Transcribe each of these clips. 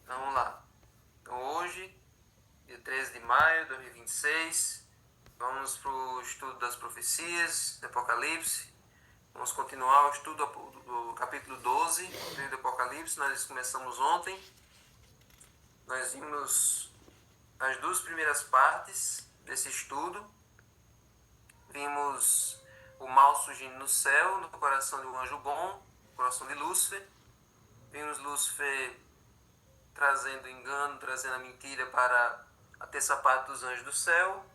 Então, vamos lá. Então, hoje, dia 13 de maio de 2026, vamos para o estudo das profecias do Apocalipse. Vamos continuar o estudo do capítulo 12 do livro do Apocalipse. Nós começamos ontem. Nós vimos as duas primeiras partes desse estudo. Vimos o mal surgindo no céu, no coração de um anjo bom, no coração de Lúcifer. Vimos Lúcifer trazendo engano, trazendo a mentira para a terça parte dos anjos do céu.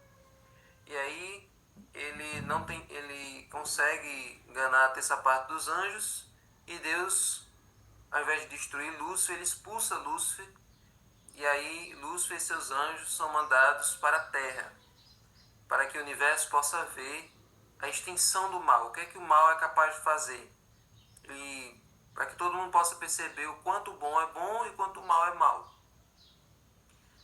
E aí ele consegue enganar a terça parte dos anjos, e Deus, ao invés de destruir Lúcifer, ele expulsa Lúcifer, e aí Lúcifer e seus anjos são mandados para a terra, para que o universo possa ver a extinção do mal, o que é que o mal é capaz de fazer, e para que todo mundo possa perceber o quanto o bom é bom e o quanto o mal é mal.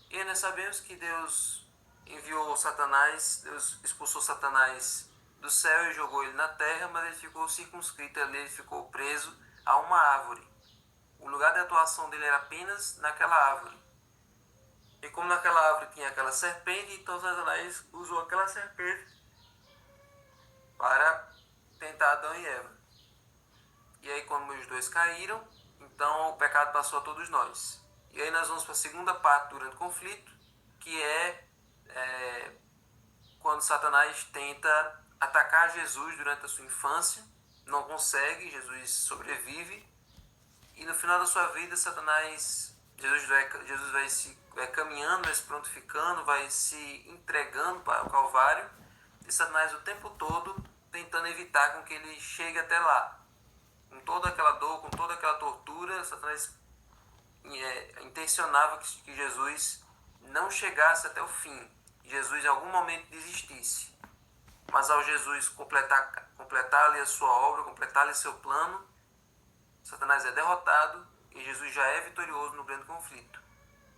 E aí nós sabemos que Deus enviou Satanás, Deus expulsou Satanás do céu e jogou ele na terra, mas ele ficou circunscrito ali, ele ficou preso a uma árvore. O lugar de atuação dele era apenas naquela árvore. E como naquela árvore tinha aquela serpente, então Satanás usou aquela serpente para tentar Adão e Eva. E aí quando os dois caíram, então o pecado passou a todos nós. E aí nós vamos para a segunda parte durante o conflito, que é quando Satanás tenta atacar Jesus durante a sua infância, não consegue, Jesus sobrevive, e no final da sua vida Jesus vai caminhando, vai se prontificando, vai se entregando para o Calvário, e Satanás o tempo todo tentando evitar com que ele chegue até lá. Com toda aquela dor, com toda aquela tortura, Satanás intencionava que Jesus não chegasse até o fim, Jesus em algum momento desistisse. Mas ao Jesus completar ali a sua obra, completar ali seu plano, Satanás é derrotado e Jesus já é vitorioso no grande conflito.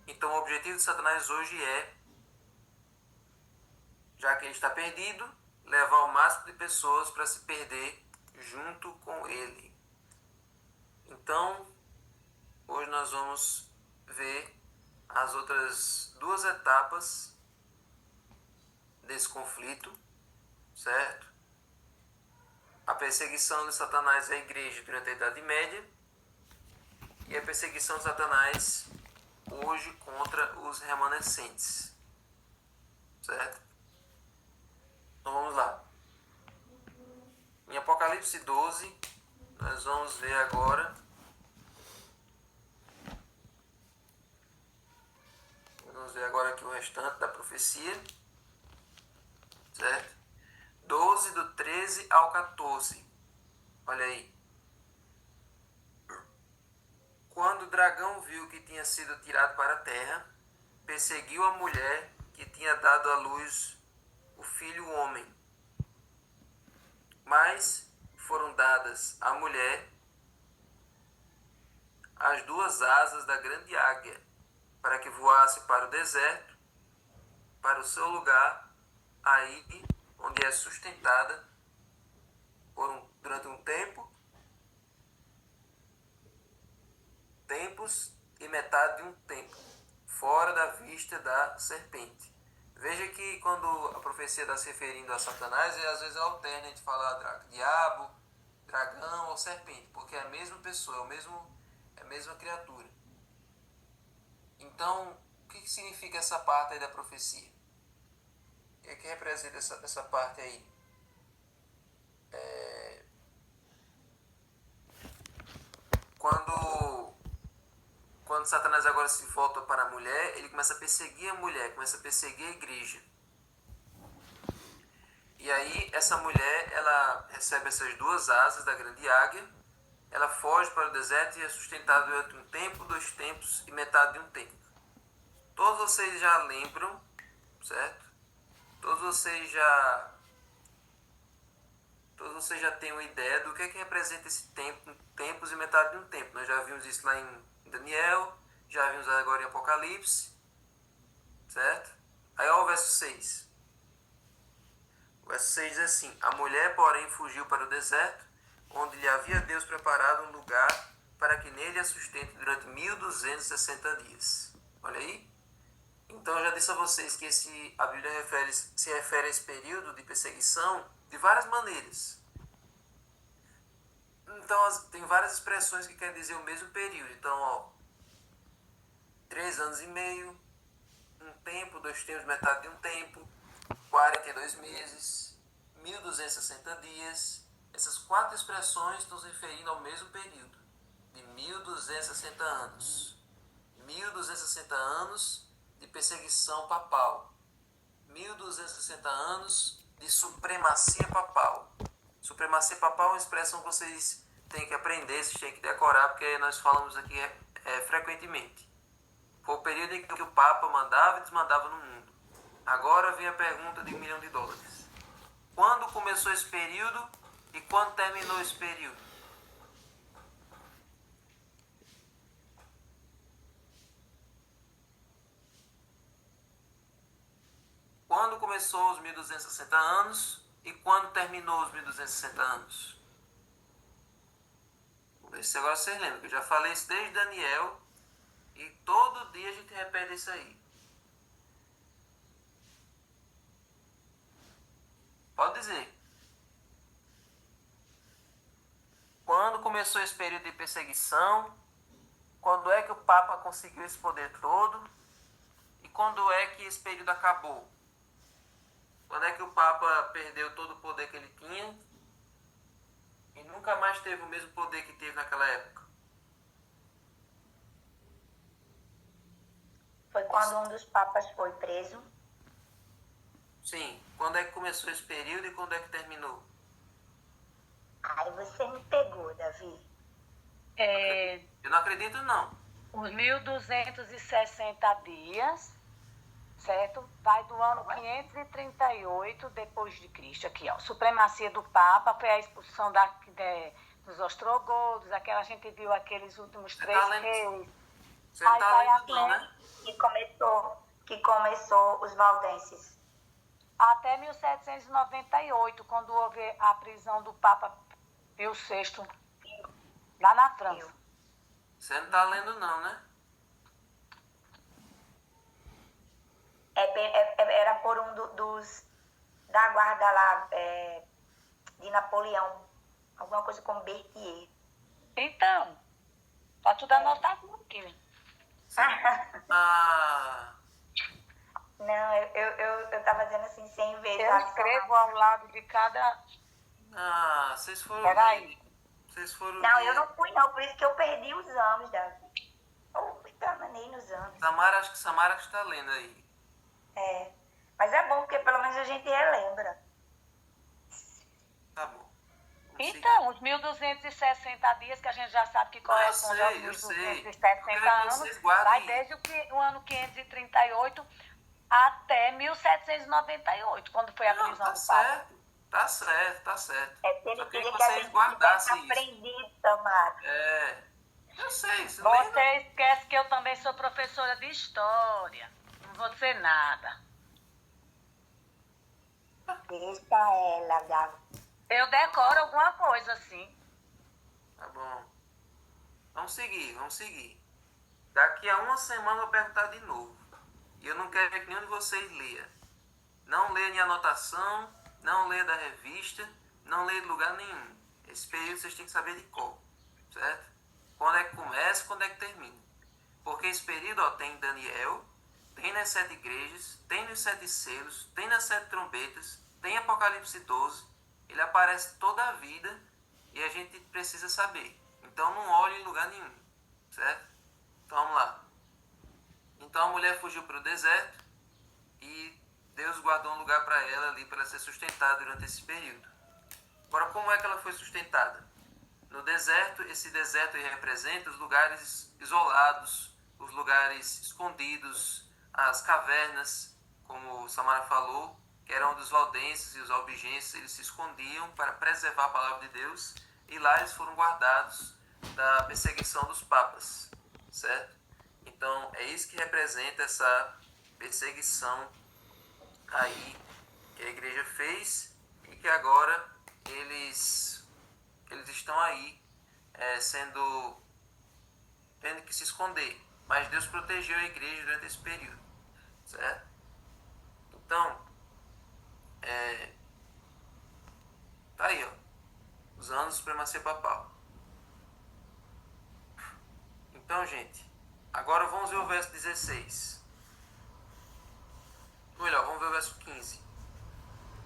Então o objetivo de Satanás hoje é, já que ele está perdido, levar o máximo de pessoas para se perder junto com ele. Então, hoje nós vamos ver as outras duas etapas desse conflito, certo? A perseguição de Satanás à igreja durante a Idade Média e a perseguição de Satanás hoje contra os remanescentes, certo? Então vamos lá. Em Apocalipse 12, nós vamos ver agora aqui o restante da profecia, certo? 12 do 13 ao 14. Olha aí. Quando o dragão viu que tinha sido tirado para a terra, perseguiu a mulher que tinha dado à luz o filho homem. Mas foram dadas à mulher as duas asas da grande águia, para que voasse para o deserto, para o seu lugar, aí onde é sustentada durante um tempos e metade de um tempo, fora da vista da serpente. Veja que quando a profecia está se referindo a Satanás, às vezes alterna entre falar diabo, dragão ou serpente, porque é a mesma pessoa, é a mesma criatura. Então, o que significa essa parte aí da profecia? O que representa essa parte aí? Quando Satanás agora se volta para a mulher, ele começa a perseguir a mulher, começa a perseguir a igreja. E aí essa mulher, ela recebe essas duas asas da grande águia, ela foge para o deserto e é sustentada durante um tempo, 2 tempos e metade de um tempo. Todos vocês já lembram, certo? Todos vocês já têm uma ideia do que representa esse tempo, tempos e metade de um tempo. Nós já vimos isso lá em Daniel, já vimos agora em Apocalipse, certo? Aí olha o verso 6. O verso 6 diz assim: a mulher, porém, fugiu para o deserto, onde lhe havia Deus preparado um lugar para que nele alimenta e a sustenta durante 1260 dias. Olha aí. Então, eu já disse a vocês que a Bíblia se refere a esse período de perseguição de várias maneiras. Então, tem várias expressões que querem dizer o mesmo período. Então, 3 anos e meio, um tempo, 2 tempos, metade de um tempo, 42 meses, 1260 dias. Essas 4 expressões estão se referindo ao mesmo período, de 1260 anos. 1260 anos de perseguição papal. 1260 anos de supremacia papal. Supremacia papal é uma expressão que vocês têm que aprender, vocês têm que decorar, porque nós falamos aqui frequentemente. Foi o período em que o Papa mandava e desmandava no mundo. Agora vem a pergunta de $1 milhão. Quando começou esse período e quando terminou esse período? Quando começou os 1260 anos e quando terminou os 1260 anos? Vou ver se agora vocês lembram, que eu já falei isso desde Daniel e todo dia a gente repete isso aí. Pode dizer. Quando começou esse período de perseguição? Quando é que o Papa conseguiu esse poder todo? E quando é que esse período acabou? Quando é que o Papa perdeu todo o poder que ele tinha e nunca mais teve o mesmo poder que teve naquela época? Foi quando um dos papas foi preso. Sim. Quando é que começou esse período e quando é que terminou? Aí você me pegou, Davi. Eu não acredito, não. Os 1260 dias, certo? Vai do ano 538 depois de Cristo, aqui, ó. Supremacia do Papa, foi a expulsão dos ostrogodos, aquela a gente viu aqueles últimos 3 reis. Você não tá lendo, não, né? Que começou os valdenses. Até 1798, quando houve a prisão do Papa Pio VI, lá na França. Você não tá lendo, não, né? Era por um da guarda lá, de Napoleão. Alguma coisa como Berthier. Então, tá tudo anotado aqui. Não, eu tava dizendo assim, sem ver. Eu escrevo ao lado de cada... Vocês foram... Peraí. Vocês foram... Não, eu não fui não, por isso que eu perdi os anos, Davi. Eu me enganei nos anos. Acho que Samara que está lendo aí. Mas é bom, porque pelo menos a gente relembra. Tá bom. Então, os 1260 dias que a gente já sabe que corresponde aos 1260 anos, vai desde o ano 538 até 1798, quando foi a prisão do Papa. Tá certo. Se ele queria que vocês a gente guardassem tivesse aprendido, Samara. Eu sei. Você esquece que eu também sou professora de história. Não vou dizer nada. Deixa ela, Davi. Eu decoro alguma coisa, assim. Tá bom. Vamos seguir. Daqui a uma semana eu vou perguntar de novo. E eu não quero que nenhum de vocês leia. Não leia em anotação, não leia da revista, não leia de lugar nenhum. Esse período vocês têm que saber de qual, certo? Quando é que começa e quando é que termina. Porque esse período tem Daniel, tem nas 7 igrejas, tem nos 7 selos, tem nas 7 trombetas, tem Apocalipse 12. Ele aparece toda a vida e a gente precisa saber. Então não olhe em lugar nenhum, certo? Então vamos lá. Então a mulher fugiu para o deserto e Deus guardou um lugar para ela ali, para ela ser sustentada durante esse período. Agora, como é que ela foi sustentada? No deserto, esse deserto representa os lugares isolados, os lugares escondidos, as cavernas, como Samara falou, que eram dos valdenses e os albigenses, eles se escondiam para preservar a palavra de Deus, e lá eles foram guardados da perseguição dos papas, certo? Então, é isso que representa essa perseguição aí que a igreja fez e que agora eles estão aí sendo tendo que se esconder. Mas Deus protegeu a igreja durante esse período, certo? Então, tá aí, ó, os anos de supremacia papal. Então, gente, agora vamos ver o verso 16. Ou melhor, vamos ver o verso 15.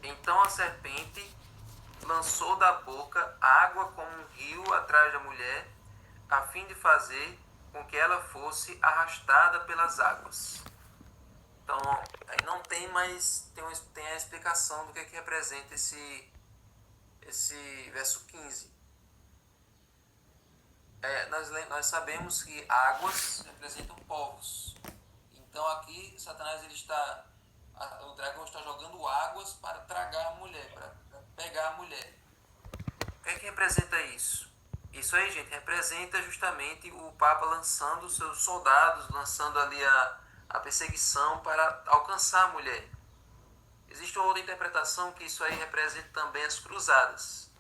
Então a serpente lançou da boca água como um rio atrás da mulher, a fim de fazer com que ela fosse arrastada pelas águas. Então, aí não tem mais, tem a explicação do que representa esse verso 15. Nós sabemos que águas representam povos. Então aqui Satanás o dragão está jogando águas para tragar a mulher, para pegar a mulher. O que representa isso? Isso aí, gente, representa justamente o Papa lançando seus soldados, lançando ali a perseguição para alcançar a mulher. Existe uma outra interpretação que isso aí representa também as cruzadas.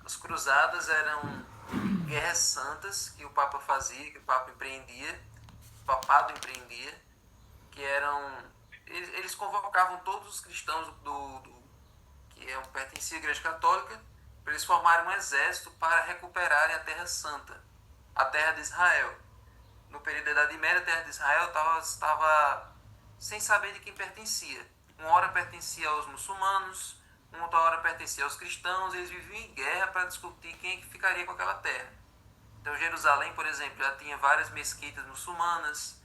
As cruzadas eram guerras santas que o Papa fazia, que o Papa empreendia, o papado empreendia, que eram... Eles convocavam todos os cristãos que pertenciam à Igreja Católica para eles formarem um exército para recuperarem a Terra Santa, a Terra de Israel. No período da Idade Média, a Terra de Israel estava sem saber de quem pertencia. Uma hora pertencia aos muçulmanos, uma outra hora pertencia aos cristãos, eles viviam em guerra para discutir quem é que ficaria com aquela terra. Então Jerusalém, por exemplo, já tinha várias mesquitas muçulmanas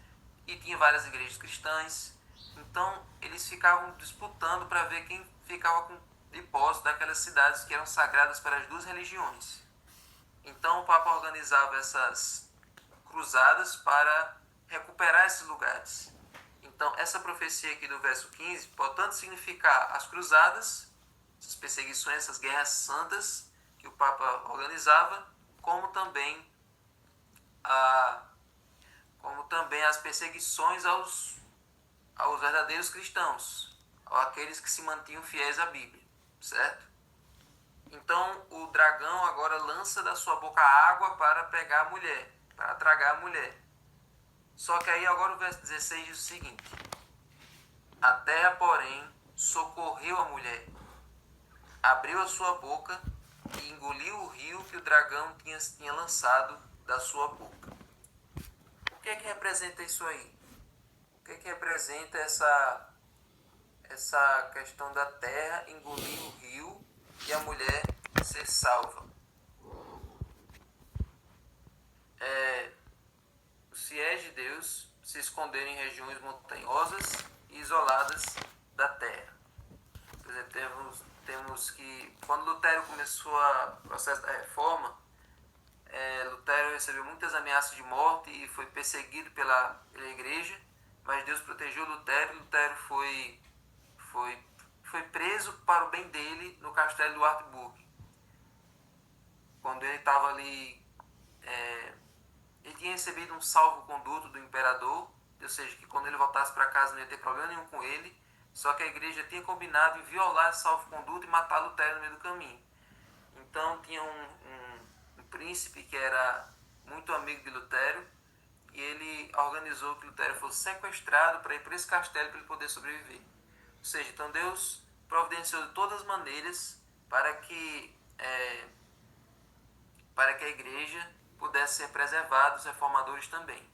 e tinha várias igrejas cristãs. Então eles ficavam disputando para ver quem ficava de posse daquelas cidades que eram sagradas para as duas religiões. Então o Papa organizava essas cruzadas para recuperar esses lugares. Então essa profecia aqui do verso 15 pode tanto significar as cruzadas, essas perseguições, essas guerras santas que o Papa organizava, como também as perseguições aos verdadeiros cristãos, àqueles que se mantinham fiéis à Bíblia, certo? Então o dragão agora lança da sua boca água para pegar a mulher, para tragar a mulher. Só que aí agora o verso 16 diz o seguinte: a terra, porém, socorreu a mulher, abriu a sua boca e engoliu o rio que o dragão tinha lançado da sua boca. O que representa isso aí? O que representa essa questão da terra engolir o rio e a mulher ser salva? Os fiéis de Deus se esconderem em regiões montanhosas e isoladas da terra. Por exemplo, temos que, quando Lutero começou o processo da reforma, Lutero recebeu muitas ameaças de morte e foi perseguido pela igreja, mas Deus protegeu Lutero. Lutero foi preso para o bem dele no castelo do Wartburg. Quando ele estava ali, ele tinha recebido um salvo-conduto do imperador, ou seja, que quando ele voltasse para casa não ia ter problema nenhum com ele, só que a igreja tinha combinado em violar esse salvo-conduto e matar Lutero no meio do caminho. Então tinha um príncipe que era muito amigo de Lutero, e ele organizou que Lutero fosse sequestrado para ir para esse castelo para ele poder sobreviver. Ou seja, então Deus providenciou de todas as maneiras para que a igreja pudesse ser preservada, os reformadores também.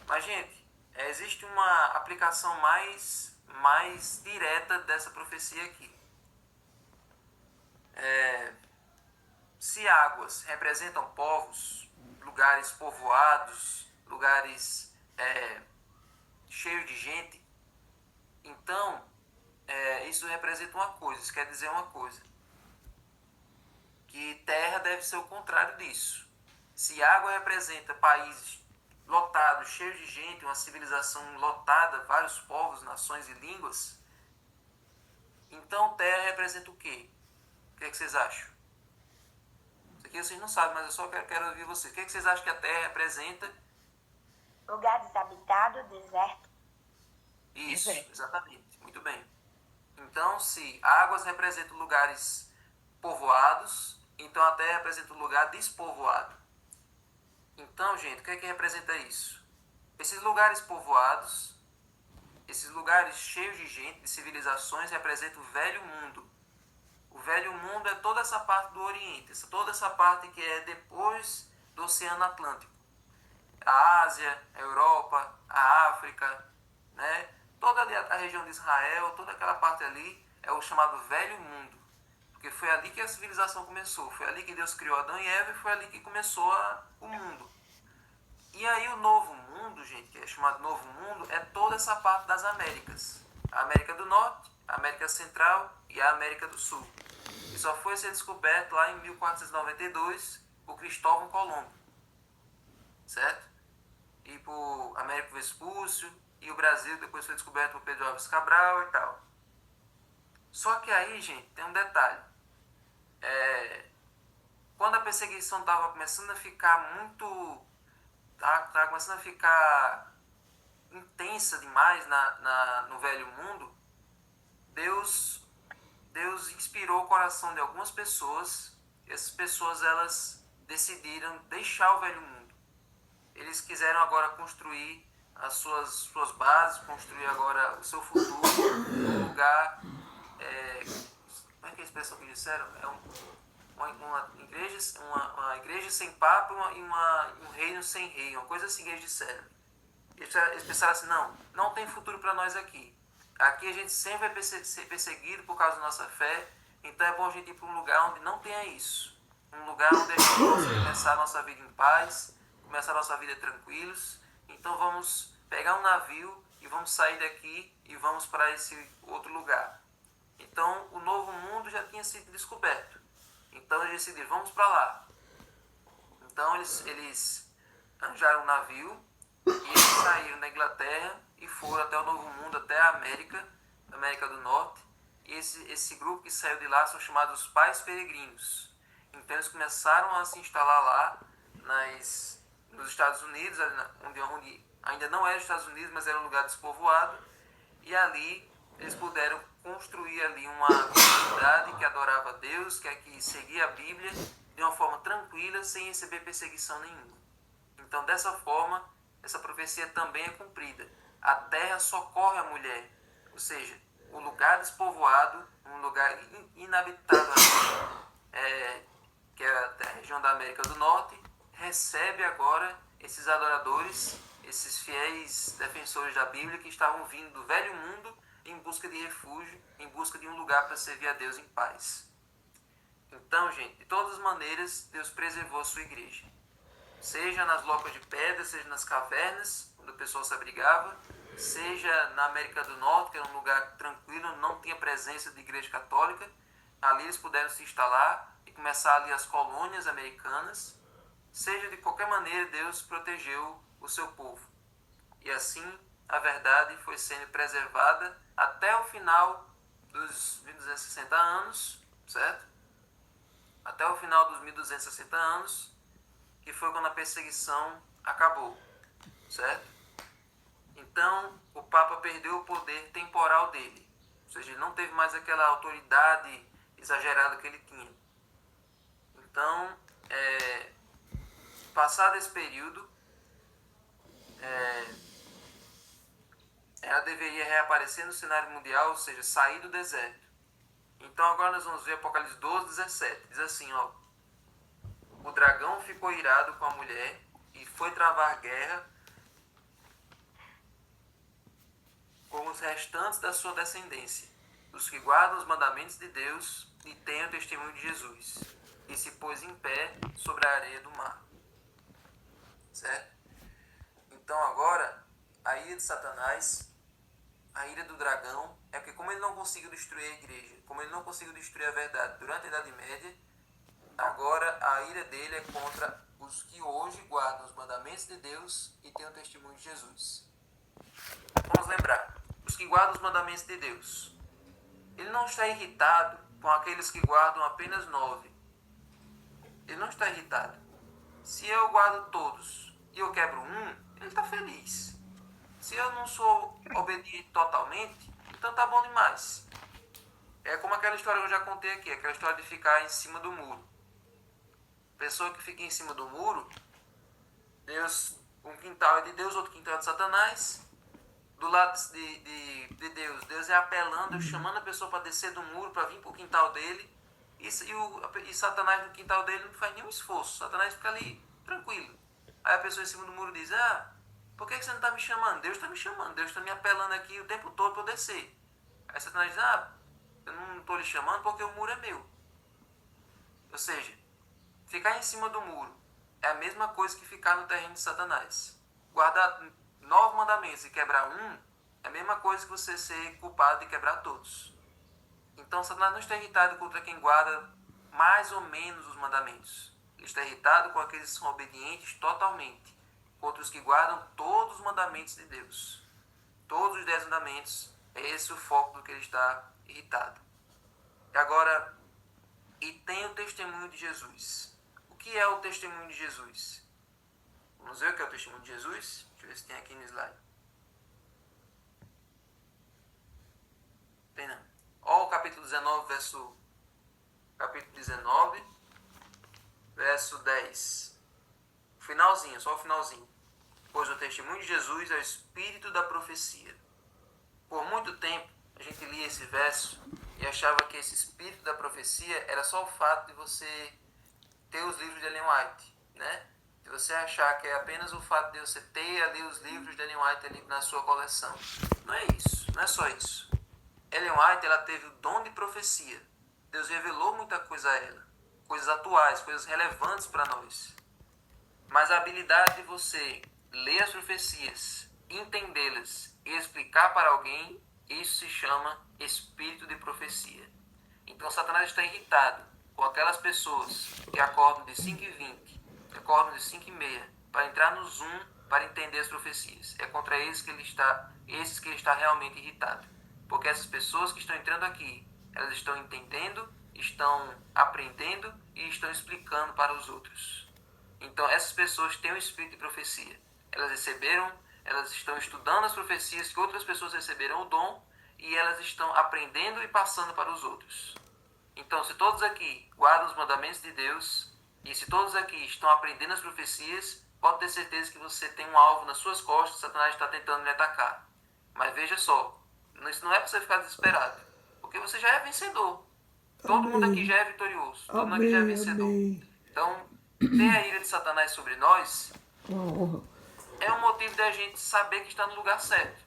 Mas, gente, existe uma aplicação mais direta dessa profecia aqui. Se águas representam povos, lugares povoados, lugares cheios de gente, então isso representa uma coisa, isso quer dizer uma coisa, que terra deve ser o contrário disso. Se água representa países lotados, cheios de gente, uma civilização lotada, vários povos, nações e línguas, então terra representa o quê? O que vocês acham? Isso aqui vocês não sabem, mas eu só quero ouvir vocês. O que vocês acham que a terra representa? Lugar desabitado, deserto. Isso, exatamente. Muito bem. Então, se águas representam lugares povoados, então a terra representa um lugar despovoado. Então, Então, gente, o que é que representa isso? Esses lugares povoados, esses lugares cheios de gente, de civilizações, representam o velho mundo. O velho mundo é toda essa parte do Oriente, toda essa parte que é depois do Oceano Atlântico. A Ásia, a Europa, a África, né? Toda ali a região de Israel, toda aquela parte ali é o chamado velho mundo. Porque foi ali que a civilização começou, foi ali que Deus criou Adão e Eva e foi ali que começou o mundo. E aí o novo mundo, gente, que é chamado novo mundo, é toda essa parte das Américas. A América do Norte, a América Central e a América do Sul. E só foi ser descoberto lá em 1492 por Cristóvão Colombo, certo? E por Américo Vespúcio, e o Brasil depois foi descoberto por Pedro Álvares Cabral e tal. Só que aí, gente, tem um detalhe. Quando a perseguição estava começando a ficar muito... Estava começando a ficar intensa demais no velho mundo, Deus inspirou o coração de algumas pessoas. E essas pessoas, elas decidiram deixar o velho mundo. Eles quiseram agora construir as suas bases, construir agora o seu futuro, um lugar... como é que é a expressão que disseram? Uma igreja sem papa e um reino sem rei, uma coisa assim que eles disseram. Eles pensaram assim, não tem futuro para nós aqui. Aqui a gente sempre vai ser perseguido por causa da nossa fé, então é bom a gente ir para um lugar onde não tenha isso. Um lugar onde a gente possa começar a nossa vida em paz, começar a nossa vida tranquilos. Então vamos pegar um navio e vamos sair daqui e vamos para esse outro lugar. Então o novo mundo já tinha sido descoberto. Então eles decidiram, vamos para lá. Então eles arranjaram um navio e eles saíram da Inglaterra e foram até o Novo Mundo, até a América do Norte. E esse grupo que saiu de lá são chamados Pais Peregrinos. Então eles começaram a se instalar lá nos Estados Unidos, onde ainda não era os Estados Unidos, mas era um lugar despovoado. E ali eles puderam construir ali uma comunidade que adorava a Deus, que seguia a Bíblia de uma forma tranquila, sem receber perseguição nenhuma. Então, dessa forma, essa profecia também é cumprida. A terra socorre a mulher, ou seja, o lugar despovoado, um lugar inabitado, que é a região da América do Norte, recebe agora esses adoradores, esses fiéis defensores da Bíblia que estavam vindo do velho mundo em busca de refúgio, em busca de um lugar para servir a Deus em paz. Então, gente, de todas as maneiras, Deus preservou a sua igreja. Seja nas locas de pedra, seja nas cavernas, onde o pessoal se abrigava, seja na América do Norte, que era um lugar tranquilo, não tinha presença de igreja católica. Ali eles puderam se instalar e começar ali as colônias americanas. Seja de qualquer maneira, Deus protegeu o seu povo. E assim, a verdade foi sendo preservada até o final dos 1260 anos, certo? Até o final dos 1260 anos, que foi quando a perseguição acabou, certo? Então, o Papa perdeu o poder temporal dele, ou seja, ele não teve mais aquela autoridade exagerada que ele tinha. Então, passado esse período, ela deveria reaparecer no cenário mundial, ou seja, sair do deserto. Então agora nós vamos ver Apocalipse 12, 17. Diz assim, ó: o dragão ficou irado com a mulher e foi travar guerra com os restantes da sua descendência, os que guardam os mandamentos de Deus e têm o testemunho de Jesus. E se pôs em pé sobre a areia do mar. Certo? Então agora, a ira de Satanás, a ira do dragão, é porque como ele não conseguiu destruir a igreja, como ele não conseguiu destruir a verdade durante a Idade Média, agora a ira dele é contra os que hoje guardam os mandamentos de Deus e têm o testemunho de Jesus. Vamos lembrar, os que guardam os mandamentos de Deus. Ele não está irritado com aqueles que guardam apenas 9. Ele não está irritado. Se eu guardo todos e eu quebro um, ele está feliz. Se eu não sou obediente totalmente, então tá bom demais. É como aquela história que eu já contei aqui, aquela história de ficar em cima do muro. Pessoa que fica em cima do muro, Deus, um quintal é de Deus, outro quintal é de Satanás. Do lado de Deus, Deus é apelando, chamando a pessoa para descer do muro, para vir para o quintal dele. E Satanás no quintal dele não faz nenhum esforço. Satanás fica ali tranquilo. Aí a pessoa em cima do muro diz: por que você não está me chamando? Deus está me chamando, Deus está me apelando aqui o tempo todo para eu descer. Aí Satanás diz: eu não estou lhe chamando porque o muro é meu. Ou seja, ficar em cima do muro é a mesma coisa que ficar no terreno de Satanás. Guardar 9 mandamentos e quebrar um é a mesma coisa que você ser culpado de quebrar todos. Então Satanás não está irritado contra quem guarda mais ou menos os mandamentos. Ele está irritado com aqueles que são obedientes totalmente, contra os que guardam todos os mandamentos de Deus. Todos os 10 mandamentos, é esse o foco do que ele está irritado. E agora, e tem o testemunho de Jesus. O que é o testemunho de Jesus? Vamos ver o que é o testemunho de Jesus? Deixa eu ver se tem aqui no slide. Tem não. Ó, o capítulo 19, verso 10. Finalzinho, só o finalzinho. Pois o testemunho de Jesus é o espírito da profecia. Por muito tempo, a gente lia esse verso e achava que esse espírito da profecia era só o fato de você ter os livros de Ellen White, né? De você achar que é apenas o fato de você ter ali os livros de Ellen White ali na sua coleção. Não é isso, não é só isso. Ellen White, ela teve o dom de profecia. Deus revelou muita coisa a ela. Coisas atuais, coisas relevantes para nós. Mas a habilidade de você ler as profecias, entendê-las e explicar para alguém, isso se chama espírito de profecia. Então Satanás está irritado com aquelas pessoas que acordam de 5h20, que acordam de 5h30, para entrar no Zoom para entender as profecias. É contra esses que ele está realmente irritado. Porque essas pessoas que estão entrando aqui, elas estão entendendo, estão aprendendo e estão explicando para os outros. Então essas pessoas têm o espírito de profecia. Elas estão estudando as profecias que outras pessoas receberam o dom e elas estão aprendendo e passando para os outros. Então, se todos aqui guardam os mandamentos de Deus e se todos aqui estão aprendendo as profecias, pode ter certeza que você tem um alvo nas suas costas, Satanás está tentando lhe atacar. Mas veja só, isso não é para você ficar desesperado, porque você já é vencedor. Todo mundo aqui já é vitorioso, todo mundo aqui já é vencedor. Então, ter a ira de Satanás sobre nós é um motivo da gente saber que está no lugar certo.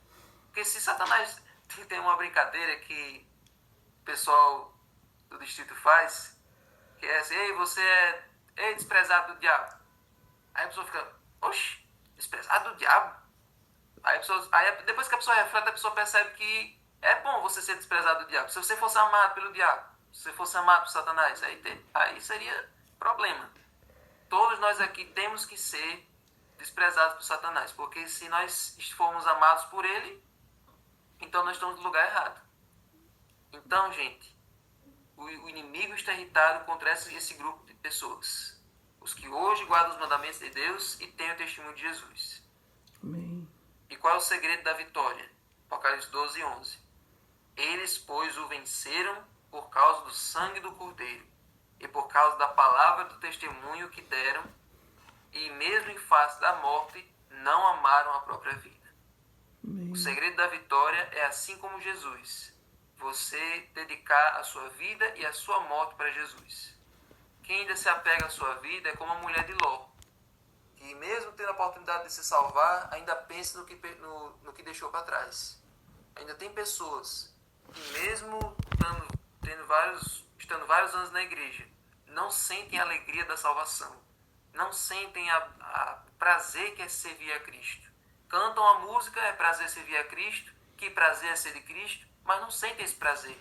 Porque se Satanás tem uma brincadeira que o pessoal do distrito faz, que é assim: ei, desprezado do diabo. Aí a pessoa fica: oxe, desprezado do diabo? Aí depois que a pessoa reflete, a pessoa percebe que é bom você ser desprezado do diabo. Se você fosse amado pelo diabo, se você fosse amado por Satanás, aí seria problema. Todos nós aqui temos que ser desprezados por Satanás, porque se nós formos amados por ele, então nós estamos no lugar errado. Então, gente, o inimigo está irritado contra esse grupo de pessoas. Os que hoje guardam os mandamentos de Deus e têm o testemunho de Jesus. Amém. E qual é o segredo da vitória? Apocalipse 12:11. Eles, pois, o venceram por causa do sangue do Cordeiro e por causa da palavra do testemunho que deram, e mesmo em face da morte, não amaram a própria vida. Amém. O segredo da vitória é assim como Jesus. Você dedicar a sua vida e a sua morte para Jesus. Quem ainda se apega à sua vida é como a mulher de Ló, que mesmo tendo a oportunidade de se salvar, ainda pensa no que deixou para trás. Ainda tem pessoas que mesmo estando vários anos na igreja, não sentem a alegria da salvação. Não sentem a prazer que é servir a Cristo. Cantam a música, é prazer servir a Cristo, que prazer é ser de Cristo, mas não sentem esse prazer.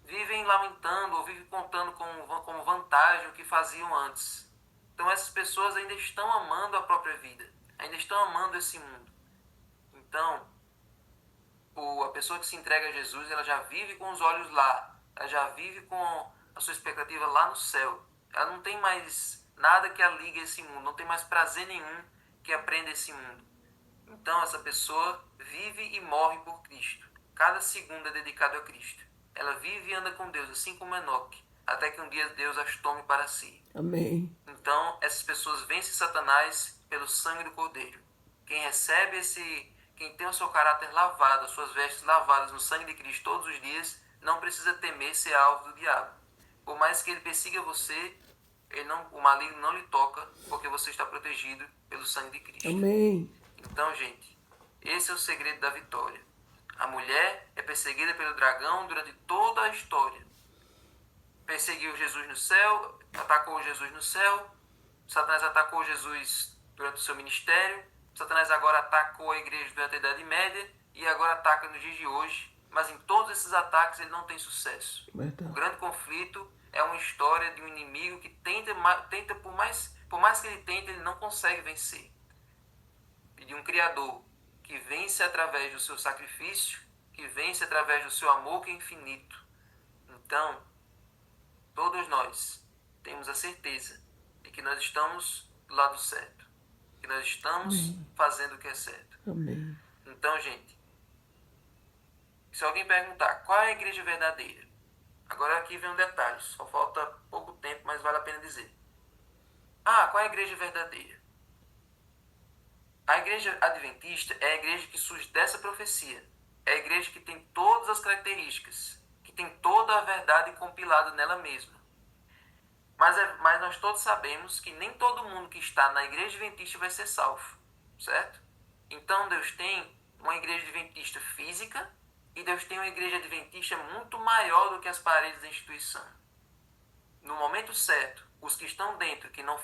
Vivem lamentando ou vivem contando como vantagem o que faziam antes. Então essas pessoas ainda estão amando a própria vida, ainda estão amando esse mundo. Então, a pessoa que se entrega a Jesus, ela já vive com os olhos lá, ela já vive com a sua expectativa lá no céu. Ela não tem mais nada que a ligue a esse mundo, não tem mais prazer nenhum que aprenda esse mundo. Então essa pessoa vive e morre por Cristo. Cada segundo é dedicado a Cristo. Ela vive e anda com Deus, assim como Enoque, até que um dia Deus as tome para si. Amém. Então essas pessoas vencem Satanás pelo sangue do Cordeiro. Quem recebe quem tem o seu caráter lavado, as suas vestes lavadas no sangue de Cristo todos os dias, não precisa temer ser alvo do diabo. Por mais que ele persiga você, o maligno não lhe toca, porque você está protegido pelo sangue de Cristo. Amém. Então, gente, esse é o segredo da vitória. A mulher é perseguida pelo dragão durante toda a história. Perseguiu Jesus no céu, atacou Jesus no céu, Satanás atacou Jesus durante o seu ministério, Satanás agora atacou a igreja durante a Idade Média e agora ataca nos dias de hoje, mas em todos esses ataques ele não tem sucesso. Verdade. O grande conflito é uma história de um inimigo que tenta por mais que ele tente, ele não consegue vencer. E de um Criador que vence através do seu sacrifício, que vence através do seu amor que é infinito. Então, todos nós temos a certeza de que nós estamos do lado certo, que nós estamos fazendo o que é certo. Amém. Então, gente, se alguém perguntar qual é a igreja verdadeira, agora aqui vem um detalhe, só falta pouco tempo, mas vale a pena dizer. Qual é a igreja verdadeira? A igreja adventista é a igreja que surge dessa profecia. É a igreja que tem todas as características, que tem toda a verdade compilada nela mesma. Mas nós todos sabemos que nem todo mundo que está na igreja adventista vai ser salvo, certo? Então Deus tem uma igreja adventista física e Deus tem uma igreja adventista muito maior do que as paredes da instituição. No momento certo, os que estão dentro, que não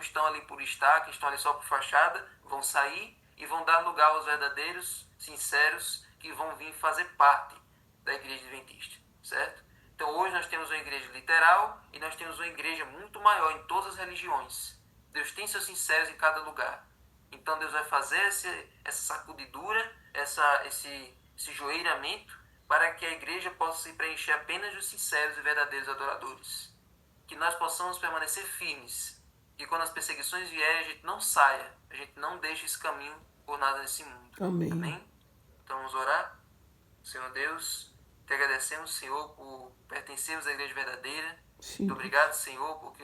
estão ali por estar, que estão ali só por fachada, vão sair e vão dar lugar aos verdadeiros, sinceros, que vão vir fazer parte da igreja adventista, certo? Então hoje nós temos uma igreja literal e nós temos uma igreja muito maior em todas as religiões. Deus tem seus sinceros em cada lugar. Então Deus vai fazer essa sacudidura, esse joelhamento, para que a igreja possa se preencher apenas dos sinceros e verdadeiros adoradores. Que nós possamos permanecer firmes. E quando as perseguições vierem, a gente não saia. A gente não deixe esse caminho por nada nesse mundo. Amém. Amém? Então vamos orar. Senhor Deus, te agradecemos, Senhor, por pertencermos à igreja verdadeira. Sim. Muito obrigado, Senhor, porque